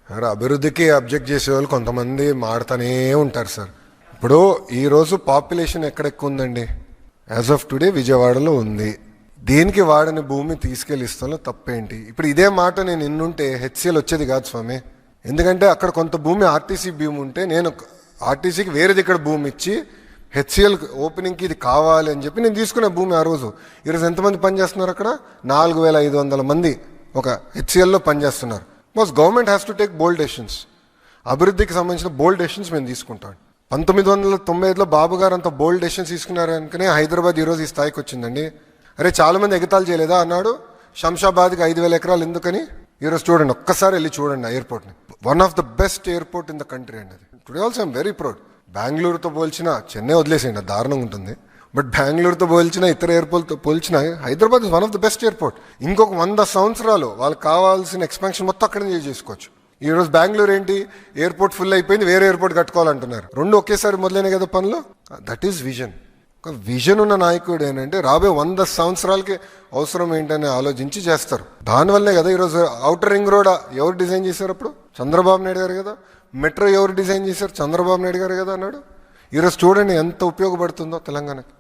Sir అభివృద్ధికి object చేసే వాళ్ళు కొంతమంది మాడుతూనే ఉంటారు సార్. ఇప్పుడు ఈరోజు పాపులేషన్ ఎక్కడ ఎక్కువ ఉందండి? యాజ్ ఆఫ్ టుడే విజయవాడలో ఉంది. దేనికి వాడని భూమి తీసుకెళ్ళి ఇస్తాలో తప్పేంటి? ఇప్పుడు ఇదే మాట నేను ఇన్నుంటే హెచ్సిఎల్ వచ్చేది కాదు స్వామి. ఎందుకంటే అక్కడ కొంత భూమి ఆర్టీసీ భూమి ఉంటే నేను ఆర్టీసీకి వేరేది ఇక్కడ భూమి ఇచ్చి హెచ్సిఎల్ ఓపెనింగ్కి ఇది కావాలి అని చెప్పి నేను తీసుకునే భూమి ఆ రోజు. ఈరోజు ఎంతమంది పనిచేస్తున్నారు అక్కడ? 4500 మంది ఒక హెచ్సిఎల్లో పనిచేస్తున్నారు. Because government has to take bold decisions. అభివృద్ధికి సంబంధించిన బోల్డ్ డెసిషన్స్ మేము తీసుకుంటాం. 1995లో బాబు గారు అంత బోల్డ్ డెసిషన్స్ తీసుకున్నారు అనుకునే హైదరాబాద్ ఈరోజు ఈ స్థాయికి వచ్చిందండి. అరే చాలా మంది ఎగతాలు చేయలేదా అన్నాడు. శంషాబాద్కి 5000 ఎకరాలు ఎందుకని? ఈరోజు చూడండి, ఒక్కసారి వెళ్ళి చూడండి ఆ ఎయిర్పోర్ట్ని. One of the best airport in the country అండి అది. Today also I'm very proud. బెంగళూరుతో పోల్చిన చెన్నై వదిలేసేయండి, దారుణంగా ఉంటుంది. బట్ బెంగళూరుతో పోల్చిన ఇతర ఎయిర్పోర్ట్తో పోల్చిన Hyderabad is one of the best airport. ఇంకొక 100 సంవత్సరాలు వాళ్ళకి కావాల్సిన ఎక్స్పాన్షన్ మొత్తం అక్కడే చేసుకోవచ్చు. ఈ రోజు బెంగళూరు ఏంటి, ఎయిర్పోర్ట్ ఫుల్ అయిపోయింది, వేరే ఎయిర్పోర్ట్ కట్టుకోవాలంటున్నారు. రెండు ఒకేసారి మొదలైన కదా పనులు. That is vision. ఒక విజన్ ఉన్న నాయకుడు ఏంటంటే రాబోయే 100 సంవత్సరాలకి అవసరం ఏంటని ఆలోచించి చేస్తారు. దానివల్లే కదా ఈరోజు ఔటర్ రింగ్ రోడ్ ఎవరు డిజైన్ చేశారు? అప్పుడు చంద్రబాబు నాయుడు గారు కదా. మెట్రో ఎవరు డిజైన్ చేశారు? చంద్రబాబు నాయుడు గారు కదా అన్నాడు. ఈరోజు చూడండి ఎంత ఉపయోగపడుతుందో తెలంగాణకి.